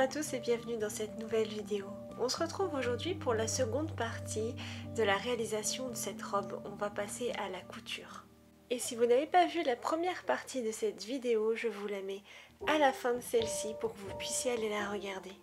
à tous et bienvenue dans cette nouvelle vidéo. On se retrouve aujourd'hui pour la seconde partie de la réalisation de cette robe. On va passer à la couture. Et si vous n'avez pas vu la première partie de cette vidéo, je vous la mets à la fin de celle-ci pour que vous puissiez aller la regarder.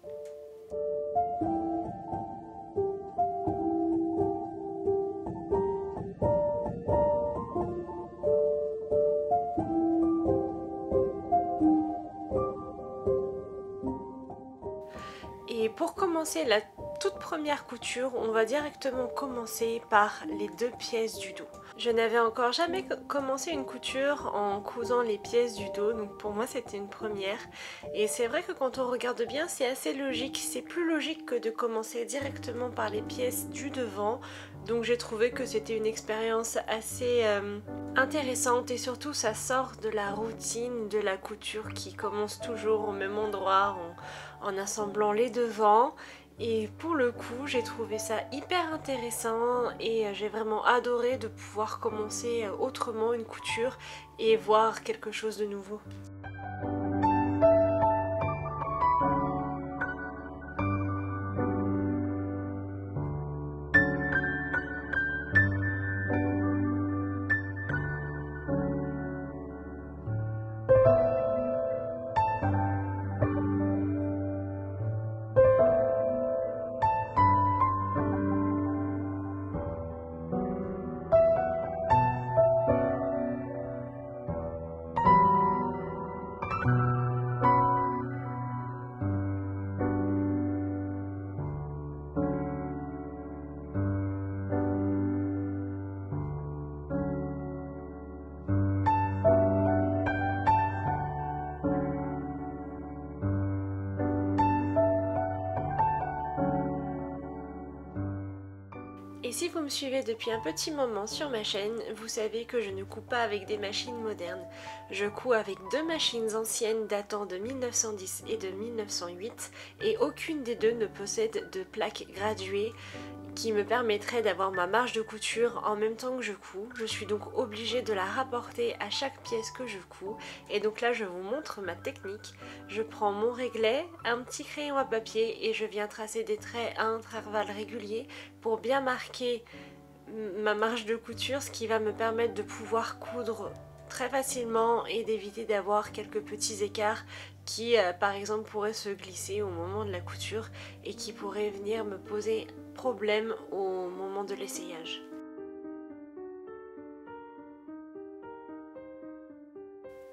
Et pour commencer la toute première couture, on va directement commencer par les deux pièces du dos. Je n'avais encore jamais commencé une couture en cousant les pièces du dos, donc pour moi c'était une première. Et c'est vrai que quand on regarde bien, c'est assez logique. C'est plus logique que de commencer directement par les pièces du devant. Donc j'ai trouvé que c'était une expérience assez intéressante et surtout ça sort de la routine de la couture qui commence toujours au même endroit en assemblant les devants. Et pour le coup, j'ai trouvé ça hyper intéressant et j'ai vraiment adoré de pouvoir commencer autrement une couture et voir quelque chose de nouveau. Et si vous me suivez depuis un petit moment sur ma chaîne, vous savez que je ne couds pas avec des machines modernes. Je couds avec deux machines anciennes datant de 1910 et de 1908 et aucune des deux ne possède de plaque graduée qui me permettrait d'avoir ma marge de couture en même temps que je couds. Je suis donc obligée de la rapporter à chaque pièce que je couds. Et donc là je vous montre ma technique. Je prends mon réglet, un petit crayon à papier et je viens tracer des traits à intervalles réguliers pour bien marquer ma marge de couture, ce qui va me permettre de pouvoir coudre très facilement et d'éviter d'avoir quelques petits écarts qui par exemple pourraient se glisser au moment de la couture et qui pourraient venir me poser problème au moment de l'essayage.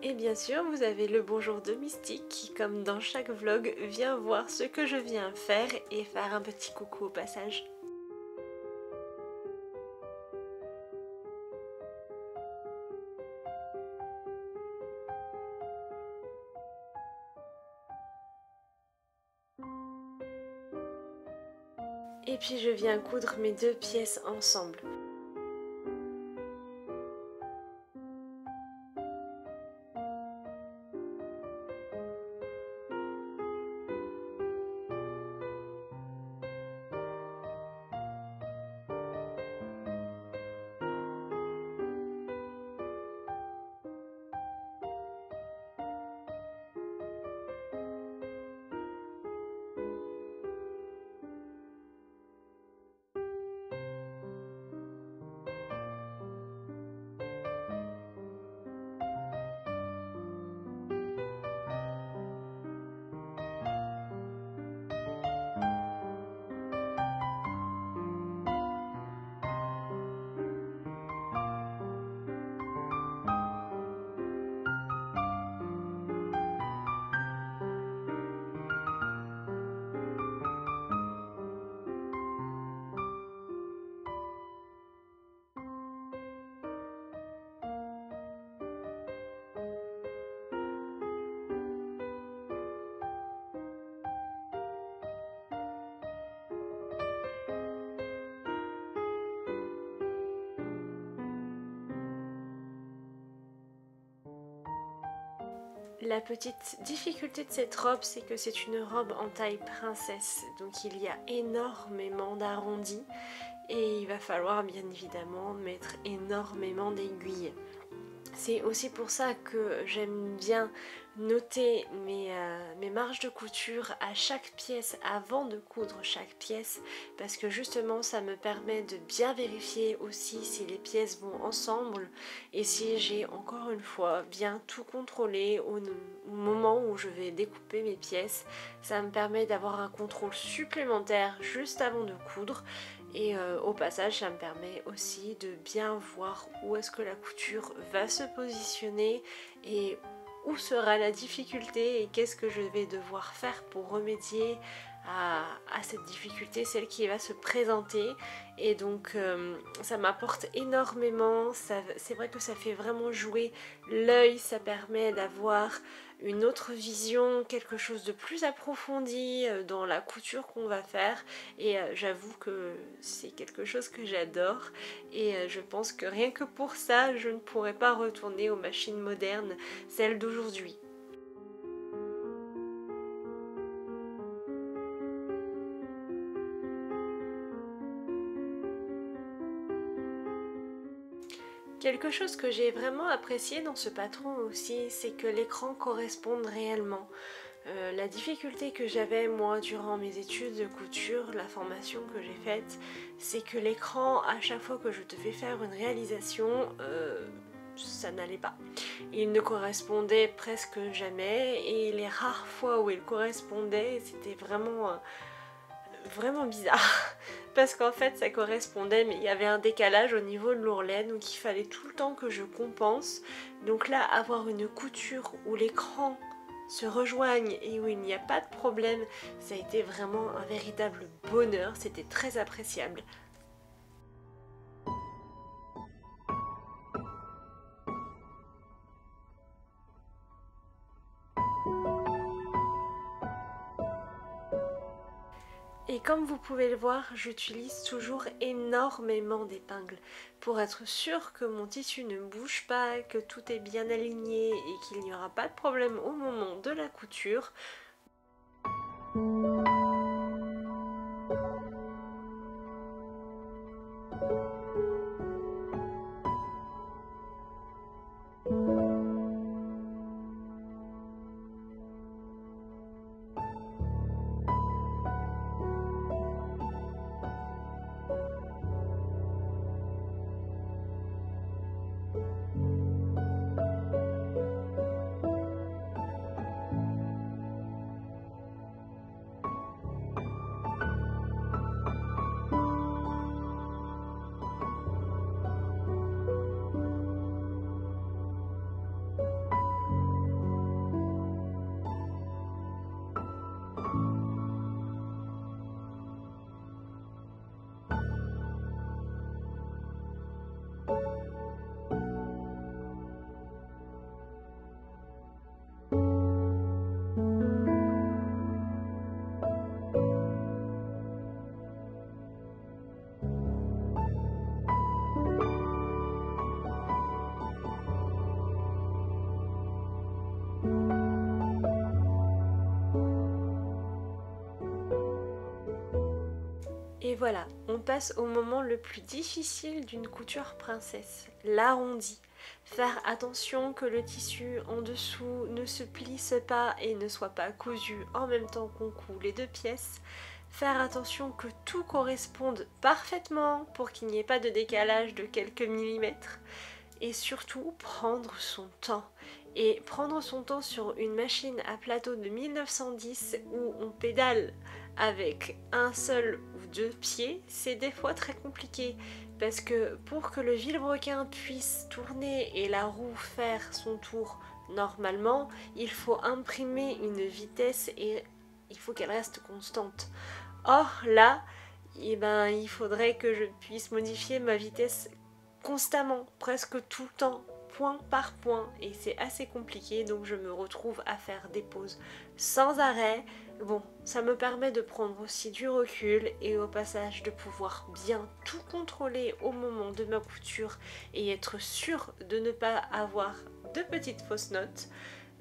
Et bien sûr, vous avez le bonjour de Mystique qui, comme dans chaque vlog, vient voir ce que je viens faire et faire un petit coucou au passage. Et puis je viens coudre mes deux pièces ensemble. La petite difficulté de cette robe, c'est que c'est une robe en taille princesse, donc il y a énormément d'arrondis et il va falloir bien évidemment mettre énormément d'aiguilles. C'est aussi pour ça que j'aime bien noter mes marges de couture à chaque pièce avant de coudre chaque pièce, parce que justement ça me permet de bien vérifier aussi si les pièces vont ensemble et si j'ai encore une fois bien tout contrôlé au moment où je vais découper mes pièces. Ça me permet d'avoir un contrôle supplémentaire juste avant de coudre. Et au passage, ça me permet aussi de bien voir où est-ce que la couture va se positionner et où sera la difficulté et qu'est-ce que je vais devoir faire pour remédier à cette difficulté, celle qui va se présenter. Et donc ça m'apporte énormément, c'est vrai que ça fait vraiment jouer l'œil, ça permet d'avoir une autre vision, quelque chose de plus approfondi dans la couture qu'on va faire, et j'avoue que c'est quelque chose que j'adore, et je pense que rien que pour ça je ne pourrais pas retourner aux machines modernes, celles d'aujourd'hui. Quelque chose que j'ai vraiment apprécié dans ce patron aussi, c'est que l'écran corresponde réellement. La difficulté que j'avais moi durant mes études de couture, la formation que j'ai faite, c'est que l'écran, à chaque fois que je devais faire une réalisation, ça n'allait pas. Il ne correspondait presque jamais, et les rares fois où il correspondait, c'était vraiment bizarre parce qu'en fait ça correspondait mais il y avait un décalage au niveau de l'ourlet, donc il fallait tout le temps que je compense. Donc là, avoir une couture où l'écran se rejoigne et où il n'y a pas de problème, ça a été vraiment un véritable bonheur, c'était très appréciable. Et comme vous pouvez le voir, j'utilise toujours énormément d'épingles pour être sûre que mon tissu ne bouge pas, que tout est bien aligné et qu'il n'y aura pas de problème au moment de la couture. Et voilà, on passe au moment le plus difficile d'une couture princesse, l'arrondi. Faire attention que le tissu en dessous ne se plisse pas et ne soit pas cousu en même temps qu'on coud les deux pièces. Faire attention que tout corresponde parfaitement pour qu'il n'y ait pas de décalage de quelques millimètres. Et surtout prendre son temps. Et prendre son temps sur une machine à plateau de 1910 où on pédale avec un seul ou deux pieds, c'est des fois très compliqué parce que pour que le vilebrequin puisse tourner et la roue faire son tour normalement, il faut imprimer une vitesse et il faut qu'elle reste constante. Or là, il faudrait que je puisse modifier ma vitesse constamment, presque tout le temps, point par point, et c'est assez compliqué, donc je me retrouve à faire des pauses sans arrêt. Bon, ça me permet de prendre aussi du recul et au passage de pouvoir bien tout contrôler au moment de ma couture et être sûre de ne pas avoir de petites fausses notes.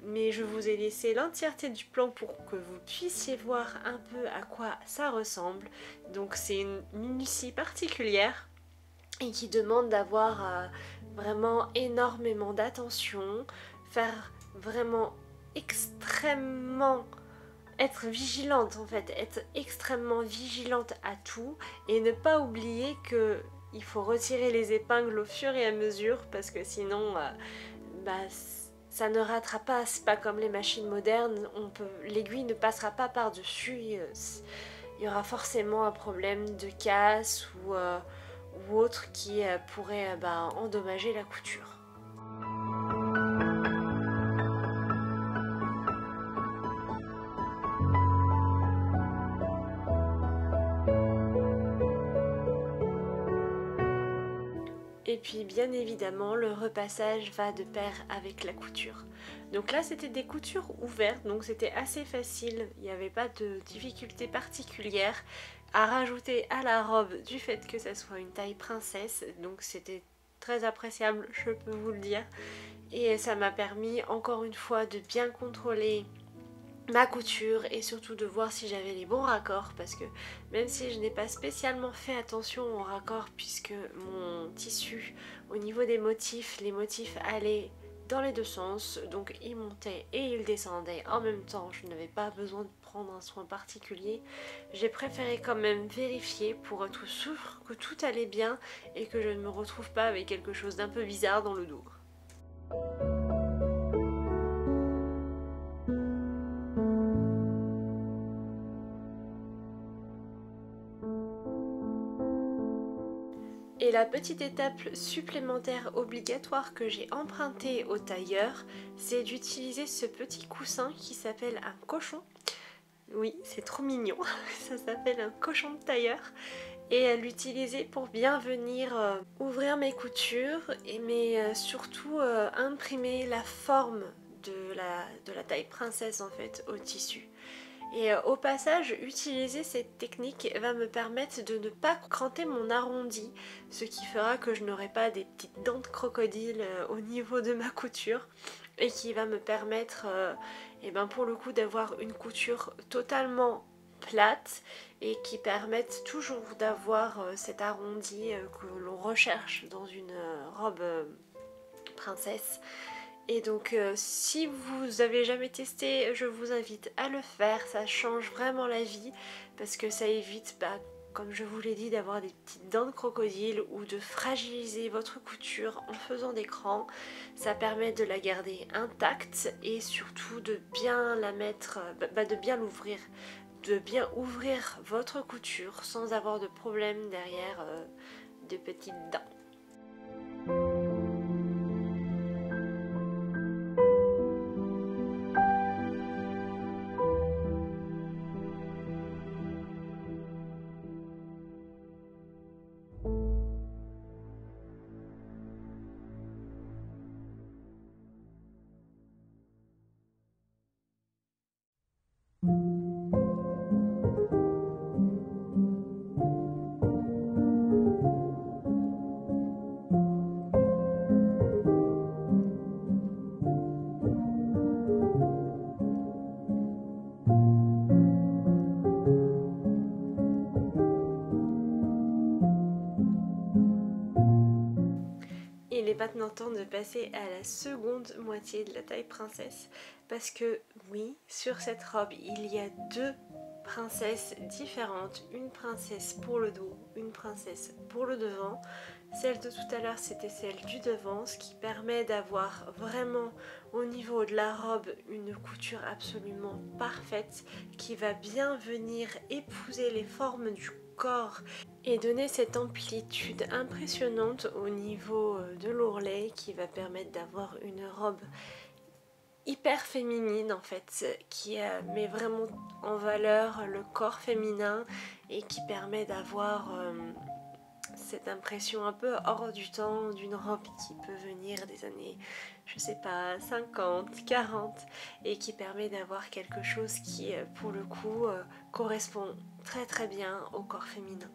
Mais je vous ai laissé l'entièreté du plan pour que vous puissiez voir un peu à quoi ça ressemble. Donc c'est une minutie particulière et qui demande d'avoir vraiment énormément d'attention, faire vraiment extrêmement, être vigilante en fait, être extrêmement vigilante à tout et ne pas oublier que il faut retirer les épingles au fur et à mesure parce que sinon ça ne rattrape pas, c'est pas comme les machines modernes, l'aiguille ne passera pas par-dessus, il y aura forcément un problème de casse ou autre qui pourrait endommager la couture. Et puis bien évidemment le repassage va de pair avec la couture. Donc là c'était des coutures ouvertes, donc c'était assez facile, il n'y avait pas de difficulté particulière à rajouter à la robe du fait que ça soit une taille princesse, donc c'était très appréciable, je peux vous le dire. Et ça m'a permis encore une fois de bien contrôler ma couture et surtout de voir si j'avais les bons raccords parce que même si je n'ai pas spécialement fait attention aux raccords puisque mon tissu au niveau des motifs, les motifs allaient dans les deux sens, donc ils montaient et ils descendaient en même temps, je n'avais pas besoin de prendre un soin particulier. J'ai préféré quand même vérifier pour être sûre que tout allait bien et que je ne me retrouve pas avec quelque chose d'un peu bizarre dans le dos. Et la petite étape supplémentaire obligatoire que j'ai empruntée au tailleur, c'est d'utiliser ce petit coussin qui s'appelle un cochon. Oui, c'est trop mignon, ça s'appelle un cochon de tailleur. Et à l'utiliser pour bien venir ouvrir mes coutures, mais surtout imprimer la forme de la taille princesse en fait au tissu. Et au passage, utiliser cette technique va me permettre de ne pas cranter mon arrondi, ce qui fera que je n'aurai pas des petites dents de crocodile au niveau de ma couture et qui va me permettre pour le coup d'avoir une couture totalement plate et qui permettent toujours d'avoir cet arrondi que l'on recherche dans une robe princesse. Et donc si vous avez jamais testé, je vous invite à le faire, ça change vraiment la vie parce que ça évite, comme je vous l'ai dit, d'avoir des petites dents de crocodile ou de fragiliser votre couture en faisant des crans. Ça permet de la garder intacte et surtout de bien la mettre, de bien l'ouvrir, de bien ouvrir votre couture sans avoir de problème derrière de petites dents. Il est maintenant temps de passer à la seconde moitié de la taille princesse parce que oui, sur cette robe il y a deux princesses différentes, une princesse pour le dos, une princesse pour le devant. Celle de tout à l'heure c'était celle du devant, ce qui permet d'avoir vraiment au niveau de la robe une couture absolument parfaite qui va bien venir épouser les formes du corps et donner cette amplitude impressionnante au niveau de l'ourlet qui va permettre d'avoir une robe hyper féminine en fait, qui met vraiment en valeur le corps féminin et qui permet d'avoir cette impression un peu hors du temps d'une robe qui peut venir des années, je sais pas, 50, 40 et qui permet d'avoir quelque chose qui pour le coup correspond très très bien au corps féminin.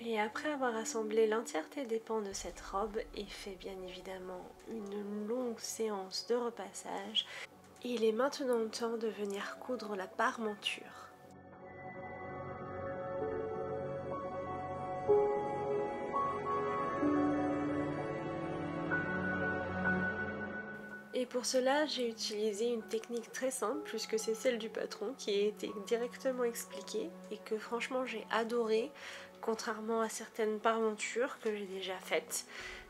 Et après avoir assemblé l'entièreté des pans de cette robe et fait bien évidemment une longue séance de repassage, il est maintenant temps de venir coudre la parmenture. Et pour cela, j'ai utilisé une technique très simple puisque c'est celle du patron qui a été directement expliquée et que franchement j'ai adoré, contrairement à certaines parmentures que j'ai déjà faites.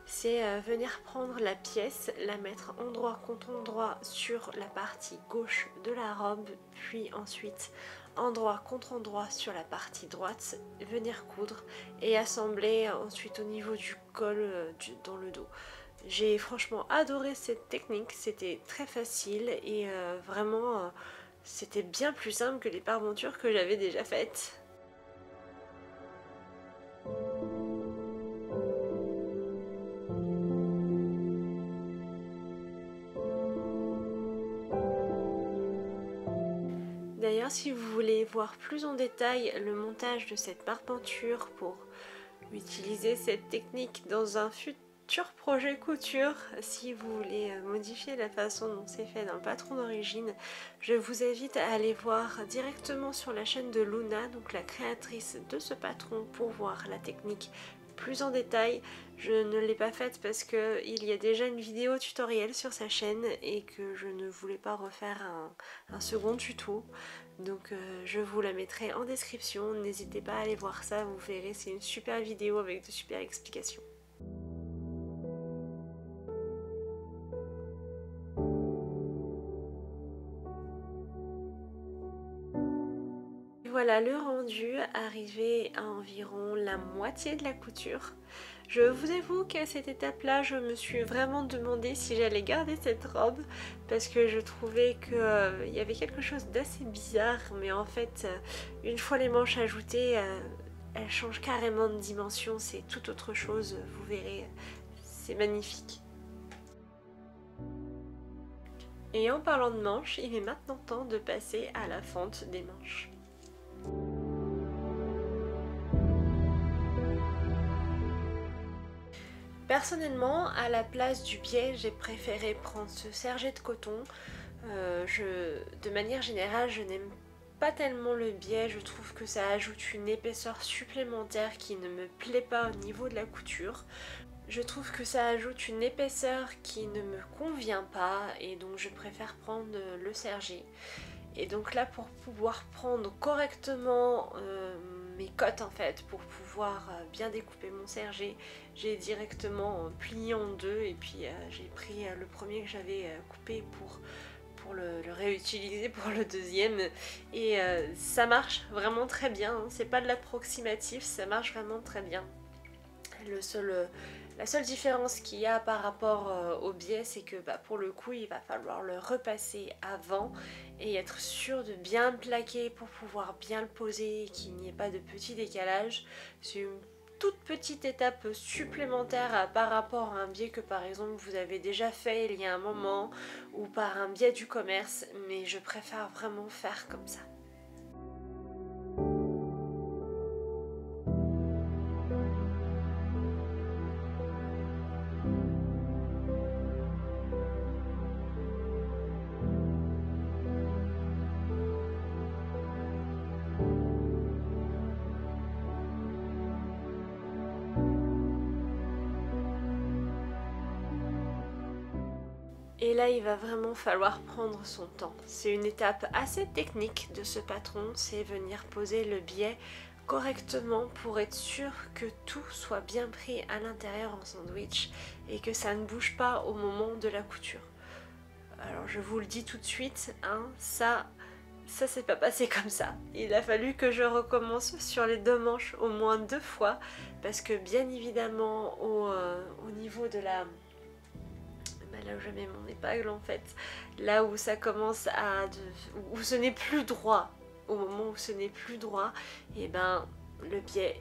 C'est venir prendre la pièce, la mettre endroit contre endroit sur la partie gauche de la robe, puis ensuite endroit contre endroit sur la partie droite, venir coudre et assembler ensuite au niveau du col dans le dos. J'ai franchement adoré cette technique, c'était très facile et vraiment c'était bien plus simple que les parmentures que j'avais déjà faites. D'ailleurs, si vous voulez voir plus en détail le montage de cette parmenture pour utiliser cette technique dans un futur projet couture, si vous voulez modifier la façon dont c'est fait dans le patron d'origine, je vous invite à aller voir directement sur la chaîne de Luna, donc la créatrice de ce patron, pour voir la technique plus en détail. Je ne l'ai pas faite parce qu'il y a déjà une vidéo tutoriel sur sa chaîne et que je ne voulais pas refaire un second tuto. Donc je vous la mettrai en description, n'hésitez pas à aller voir ça, vous verrez, c'est une super vidéo avec de super explications. Voilà le rendu, arrivé à environ la moitié de la couture. Je vous avoue qu'à cette étape-là, je me suis vraiment demandé si j'allais garder cette robe parce que je trouvais qu'il y avait quelque chose d'assez bizarre, mais en fait, une fois les manches ajoutées, elles changent carrément de dimension, c'est tout autre chose, vous verrez, c'est magnifique. Et en parlant de manches, il est maintenant temps de passer à la fente des manches. Personnellement, à la place du biais, j'ai préféré prendre ce serge de coton. De manière générale, je n'aime pas tellement le biais, je trouve que ça ajoute une épaisseur supplémentaire qui ne me plaît pas au niveau de la couture. Je trouve que ça ajoute une épaisseur qui ne me convient pas et donc je préfère prendre le sergé. Et donc là, pour pouvoir prendre correctement mes cottes en fait, pour pouvoir bien découper mon sergé, j'ai directement plié en deux et puis j'ai pris le premier que j'avais coupé pour le réutiliser pour le deuxième et ça marche vraiment très bien, hein. C'est pas de l'approximatif, ça marche vraiment très bien. La seule différence qu'il y a par rapport au biais, c'est que pour le coup, il va falloir le repasser avant et être sûr de bien le plaquer pour pouvoir bien le poser et qu'il n'y ait pas de petit décalage. C'est une toute petite étape supplémentaire par rapport à un biais que par exemple vous avez déjà fait il y a un moment ou par un biais du commerce, mais je préfère vraiment faire comme ça. Et là, il va vraiment falloir prendre son temps. C'est une étape assez technique de ce patron, c'est venir poser le biais correctement pour être sûr que tout soit bien pris à l'intérieur en sandwich et que ça ne bouge pas au moment de la couture. Alors je vous le dis tout de suite, hein, ça s'est pas passé comme ça. Il a fallu que je recommence sur les deux manches au moins 2 fois parce que bien évidemment au niveau de la... là où je mets mon épingle en fait, là où ça commence où ce n'est plus droit, au moment où ce n'est plus droit, et ben le biais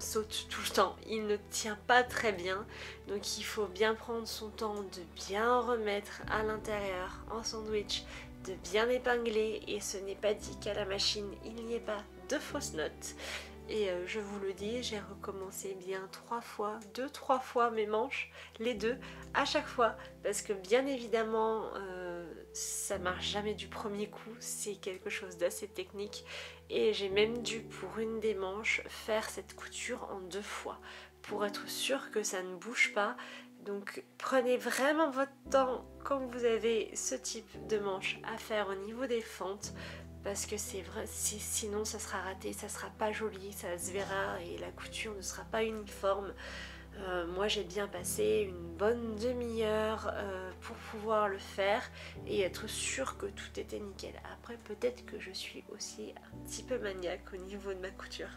saute tout le temps, il ne tient pas très bien, donc il faut bien prendre son temps de bien remettre à l'intérieur en sandwich, de bien épingler, et ce n'est pas dit qu'à la machine il n'y ait pas de fausses notes. Et je vous le dis, j'ai recommencé bien 2-3 fois mes manches, les deux, à chaque fois, parce que bien évidemment, ça marche jamais du premier coup, c'est quelque chose d'assez technique, et j'ai même dû, pour une des manches, faire cette couture en 2 fois, pour être sûr que ça ne bouge pas. Donc prenez vraiment votre temps quand vous avez ce type de manche à faire au niveau des fentes, parce que c'est vrai, sinon ça sera raté, ça sera pas joli, ça se verra et la couture ne sera pas uniforme. Moi j'ai bien passé une bonne demi-heure pour pouvoir le faire et être sûre que tout était nickel. Après peut-être que je suis aussi un petit peu maniaque au niveau de ma couture.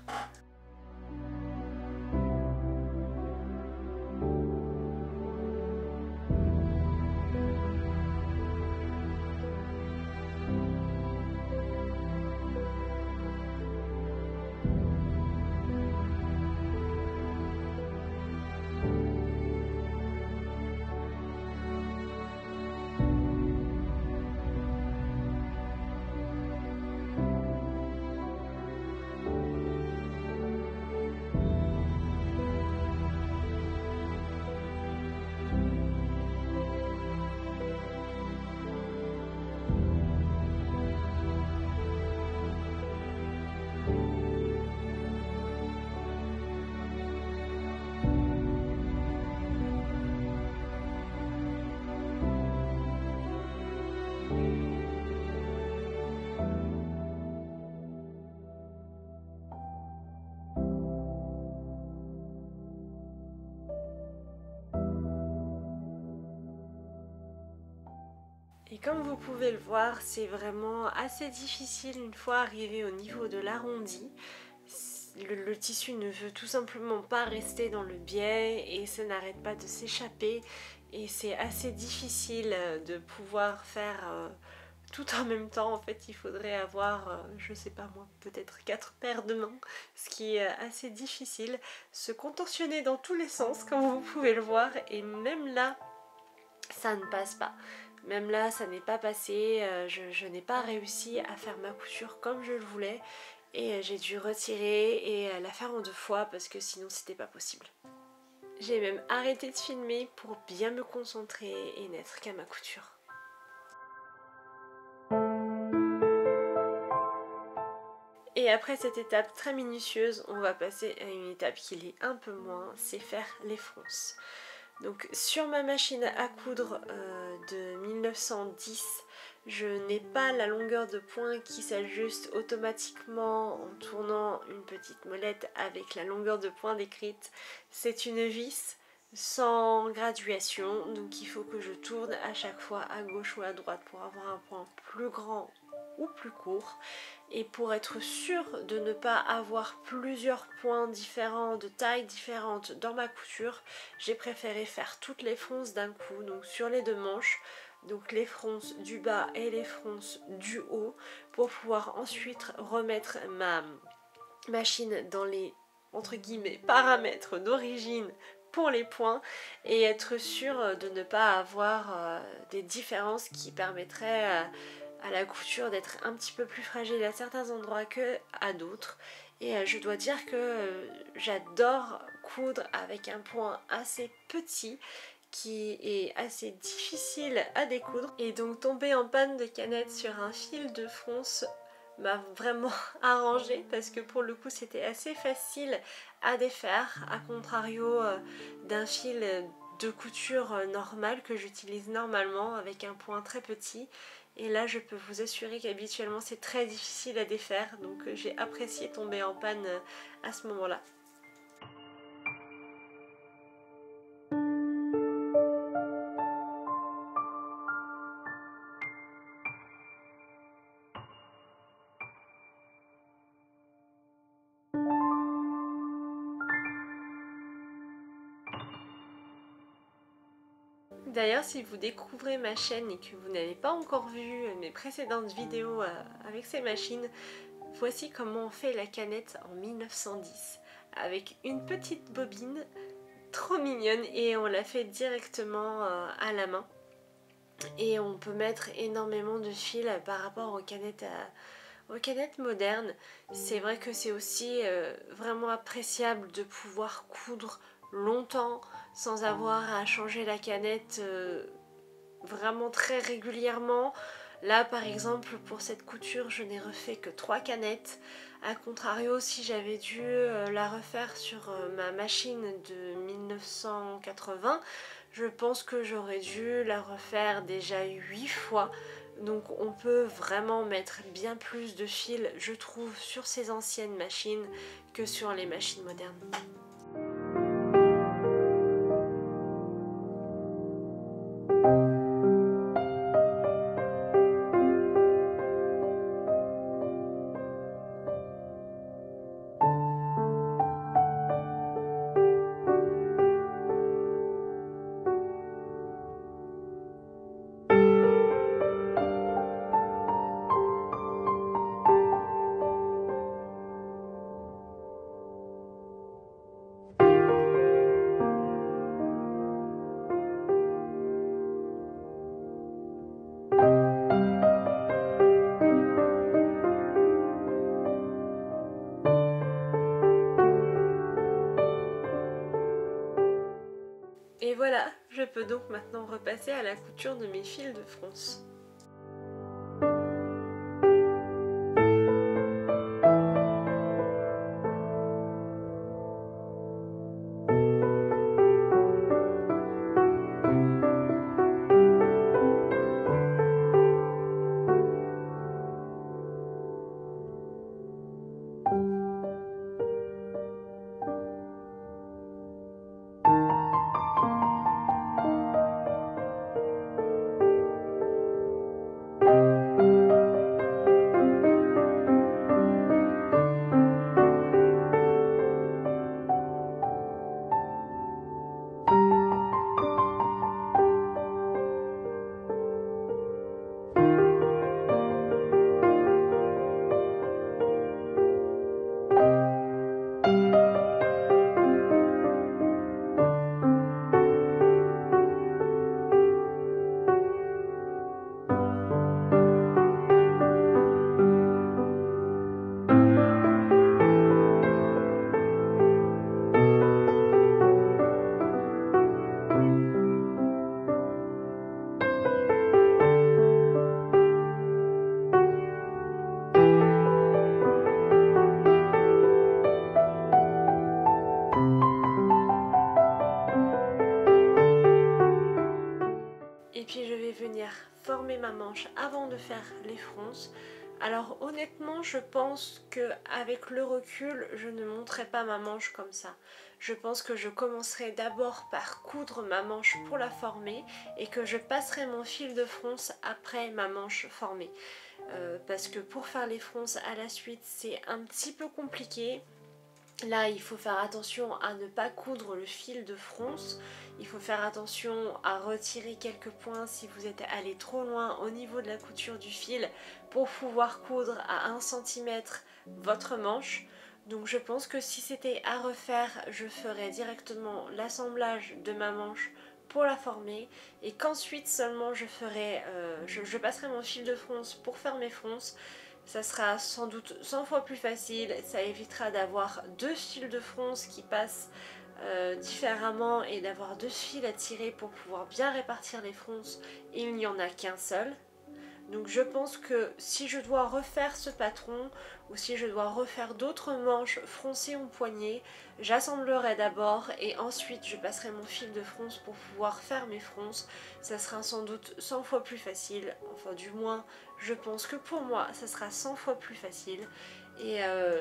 Et comme vous pouvez le voir, c'est vraiment assez difficile une fois arrivé au niveau de l'arrondi. Le tissu ne veut tout simplement pas rester dans le biais et ça n'arrête pas de s'échapper. Et c'est assez difficile de pouvoir faire tout en même temps. En fait, il faudrait avoir, je sais pas moi, peut-être 4 paires de mains, ce qui est assez difficile. Se contorsionner dans tous les sens, comme vous pouvez le voir, et même là, ça ne passe pas. Même là, ça n'est pas passé, je n'ai pas réussi à faire ma couture comme je le voulais et j'ai dû retirer et la faire en 2 fois parce que sinon c'était pas possible. J'ai même arrêté de filmer pour bien me concentrer et n'être qu'à ma couture. Et après cette étape très minutieuse, on va passer à une étape qui l'est un peu moins, c'est faire les fronces. Donc sur ma machine à coudre de 1910, je n'ai pas la longueur de point qui s'ajuste automatiquement en tournant une petite molette avec la longueur de point décrite. C'est une vis sans graduation, donc il faut que je tourne à chaque fois à gauche ou à droite pour avoir un point plus grand ou plus court. Et pour être sûre de ne pas avoir plusieurs points différents, de tailles différentes dans ma couture, j'ai préféré faire toutes les fronces d'un coup, donc sur les 2 manches, donc les fronces du bas et les fronces du haut, pour pouvoir ensuite remettre ma machine dans les, entre guillemets, paramètres d'origine pour les points et être sûre de ne pas avoir des différences qui permettraient à la couture d'être un petit peu plus fragile à certains endroits que à d'autres. Et je dois dire que j'adore coudre avec un point assez petit qui est assez difficile à découdre, et donc tomber en panne de canette sur un fil de fronce m'a vraiment arrangé parce que pour le coup c'était assez facile à défaire, à contrario d'un fil de couture normal que j'utilise normalement avec un point très petit. Et là je peux vous assurer qu'habituellement c'est très difficile à défaire, donc j'ai apprécié tomber en panne à ce moment-là. D'ailleurs, si vous découvrez ma chaîne et que vous n'avez pas encore vu mes précédentes vidéos avec ces machines, voici comment on fait la canette en 1910 avec une petite bobine trop mignonne et on l'a fait directement à la main. Et on peut mettre énormément de fils par rapport aux canettes modernes. C'est vrai que c'est aussi vraiment appréciable de pouvoir coudre longtemps sans avoir à changer la canette vraiment très régulièrement. Là par exemple pour cette couture je n'ai refait que 3 canettes. A contrario si j'avais dû la refaire sur ma machine de 1980, je pense que j'aurais dû la refaire déjà 8 fois. Donc on peut vraiment mettre bien plus de fils je trouve sur ces anciennes machines que sur les machines modernes. Et voilà, je peux donc maintenant repasser à la couture de mes fils de fronce. Et puis je vais venir former ma manche avant de faire les fronces. Alors honnêtement je pense qu'avec le recul je ne monterai pas ma manche comme ça. Je pense que je commencerai d'abord par coudre ma manche pour la former et que je passerai mon fil de fronce après ma manche formée. Parce que pour faire les fronces à la suite c'est un petit peu compliqué. Là il faut faire attention à ne pas coudre le fil de fronce. Il faut faire attention à retirer quelques points si vous êtes allé trop loin au niveau de la couture du fil pour pouvoir coudre à 1 cm votre manche. Donc je pense que si c'était à refaire, je ferais directement l'assemblage de ma manche pour la former et qu'ensuite seulement je passerai mon fil de fronce pour faire mes fronces. Ça sera sans doute 100 fois plus facile, ça évitera d'avoir 2 fils de fronce qui passent différemment et d'avoir 2 fils à tirer pour pouvoir bien répartir les fronces et il n'y en a qu'un seul. Donc je pense que si je dois refaire ce patron ou si je dois refaire d'autres manches froncées au poignet, j'assemblerai d'abord et ensuite je passerai mon fil de fronce pour pouvoir faire mes fronces. Ça sera sans doute 100 fois plus facile, enfin du moins je pense que pour moi ça sera 100 fois plus facile. Et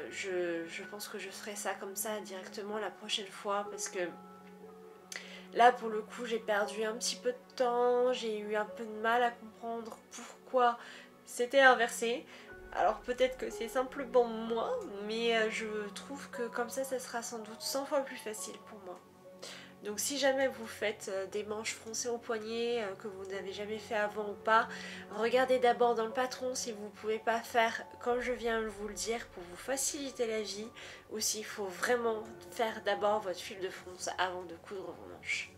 je pense que je ferai ça comme ça directement la prochaine fois parce que là pour le coup j'ai perdu un petit peu de temps, j'ai eu un peu de mal à comprendre pourquoi c'était inversé. Alors peut-être que c'est simplement moi, mais je trouve que comme ça sera sans doute 100 fois plus facile pour moi. Donc si jamais vous faites des manches froncées au poignet que vous n'avez jamais fait avant ou pas, regardez d'abord dans le patron si vous ne pouvez pas faire comme je viens de vous le dire pour vous faciliter la vie, ou s'il faut vraiment faire d'abord votre fil de fronce avant de coudre vos manches.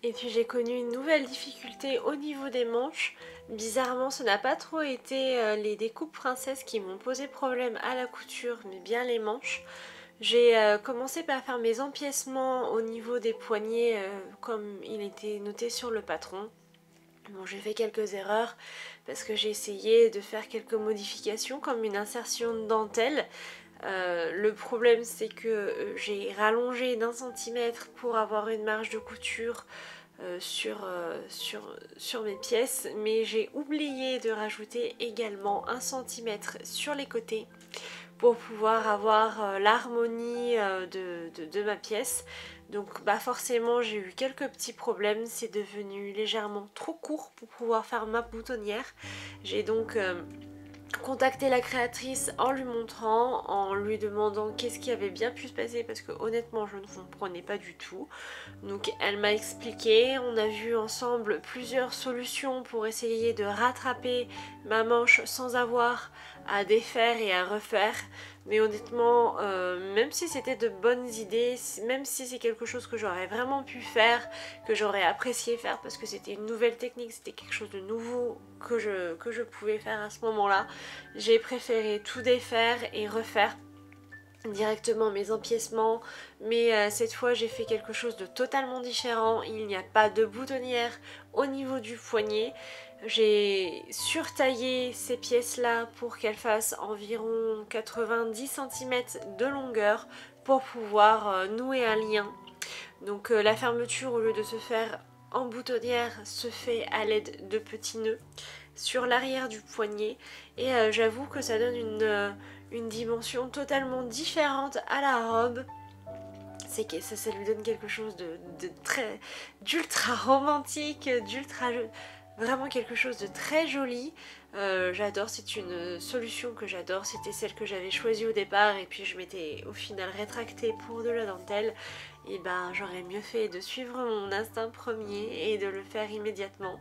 Et puis j'ai connu une nouvelle difficulté au niveau des manches. Bizarrement, ce n'a pas trop été les découpes princesses qui m'ont posé problème à la couture, mais bien les manches. J'ai commencé par faire mes empiècements au niveau des poignets comme il était noté sur le patron. Bon, j'ai fait quelques erreurs parce que j'ai essayé de faire quelques modifications comme une insertion de dentelle. Le problème c'est que j'ai rallongé d'1 centimètre pour avoir une marge de couture sur mes pièces, mais j'ai oublié de rajouter également 1 centimètre sur les côtés pour pouvoir avoir l'harmonie de ma pièce. Donc bah forcément j'ai eu quelques petits problèmes, c'est devenu légèrement trop court pour pouvoir faire ma boutonnière. J'ai donc contacté la créatrice en lui montrant, en lui demandant qu'est-ce qui avait bien pu se passer parce que honnêtement je ne comprenais pas du tout. Donc elle m'a expliqué, on a vu ensemble plusieurs solutions pour essayer de rattraper ma manche sans avoir à défaire et à refaire. Mais honnêtement, même si c'était de bonnes idées, même si c'est quelque chose que j'aurais vraiment pu faire, que j'aurais apprécié faire parce que c'était une nouvelle technique, c'était quelque chose de nouveau que je pouvais faire à ce moment-là, j'ai préféré tout défaire et refaire directement mes empiècements, mais cette fois j'ai fait quelque chose de totalement différent. Il n'y a pas de boutonnière au niveau du poignet. J'ai surtaillé ces pièces là pour qu'elles fassent environ 90 cm de longueur pour pouvoir nouer un lien. Donc la fermeture, au lieu de se faire en boutonnière, se fait à l'aide de petits nœuds sur l'arrière du poignet, et j'avoue que ça donne une dimension totalement différente à la robe. C'est que ça lui donne quelque chose d'ultra romantique, vraiment quelque chose de très joli. J'adore, c'est une solution que j'adore, c'était celle que j'avais choisie au départ et puis je m'étais au final rétractée pour de la dentelle. Et ben j'aurais mieux fait de suivre mon instinct premier et de le faire immédiatement.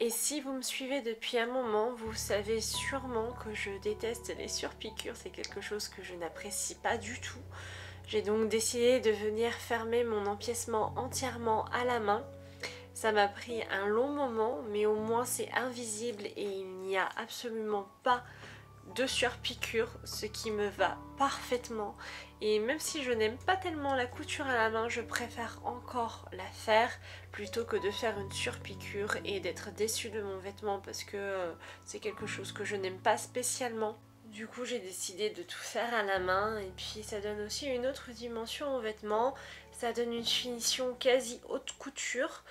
Et si vous me suivez depuis un moment, vous savez sûrement que je déteste les surpiqûres, c'est quelque chose que je n'apprécie pas du tout. J'ai donc décidé de venir fermer mon empiècement entièrement à la main. Ça m'a pris un long moment, mais au moins c'est invisible et il n'y a absolument pas de surpiqûre, ce qui me va parfaitement. Et même si je n'aime pas tellement la couture à la main, je préfère encore la faire plutôt que de faire une surpiqûre et d'être déçue de mon vêtement parce que c'est quelque chose que je n'aime pas spécialement. Du coup j'ai décidé de tout faire à la main et puis ça donne aussi une autre dimension au vêtement, ça donne une finition quasi haute couture.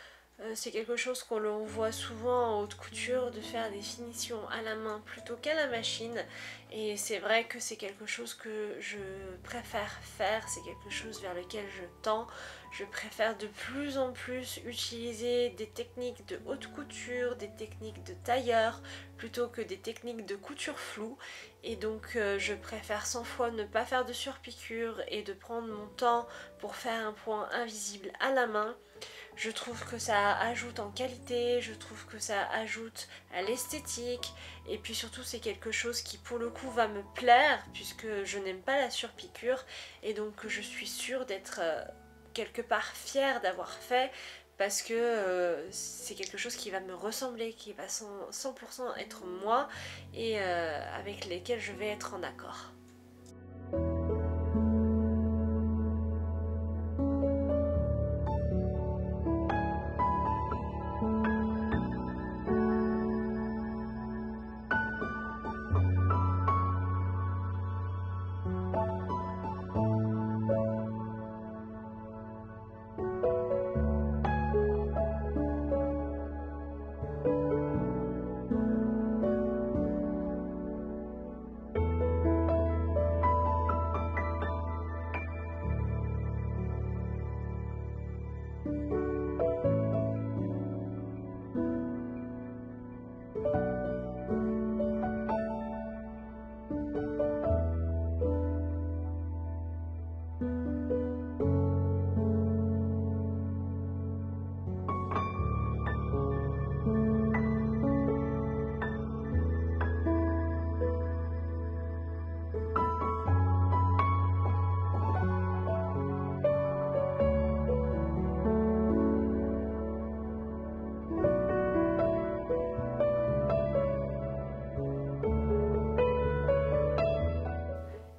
C'est quelque chose qu'on le voit souvent en haute couture, de faire des finitions à la main plutôt qu'à la machine. Et c'est vrai que c'est quelque chose que je préfère faire, c'est quelque chose vers lequel je tends. Je préfère de plus en plus utiliser des techniques de haute couture, des techniques de tailleur, plutôt que des techniques de couture floue. Et donc je préfère 100 fois ne pas faire de surpiqûre et de prendre mon temps pour faire un point invisible à la main. Je trouve que ça ajoute en qualité, je trouve que ça ajoute à l'esthétique et puis surtout c'est quelque chose qui pour le coup va me plaire puisque je n'aime pas la surpiqûre et donc je suis sûre d'être quelque part fière d'avoir fait parce que c'est quelque chose qui va me ressembler, qui va 100% être moi et avec lesquels je vais être en accord.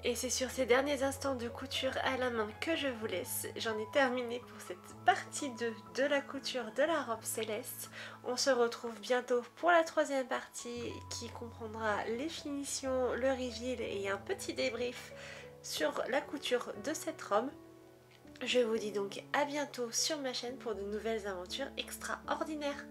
Et c'est sur ces derniers instants de couture à la main que je vous laisse. J'en ai terminé pour cette partie 2 de la couture de la robe céleste. On se retrouve bientôt pour la troisième partie qui comprendra les finitions, le reveal et un petit débrief sur la couture de cette robe. Je vous dis donc à bientôt sur ma chaîne pour de nouvelles aventures extraordinaires.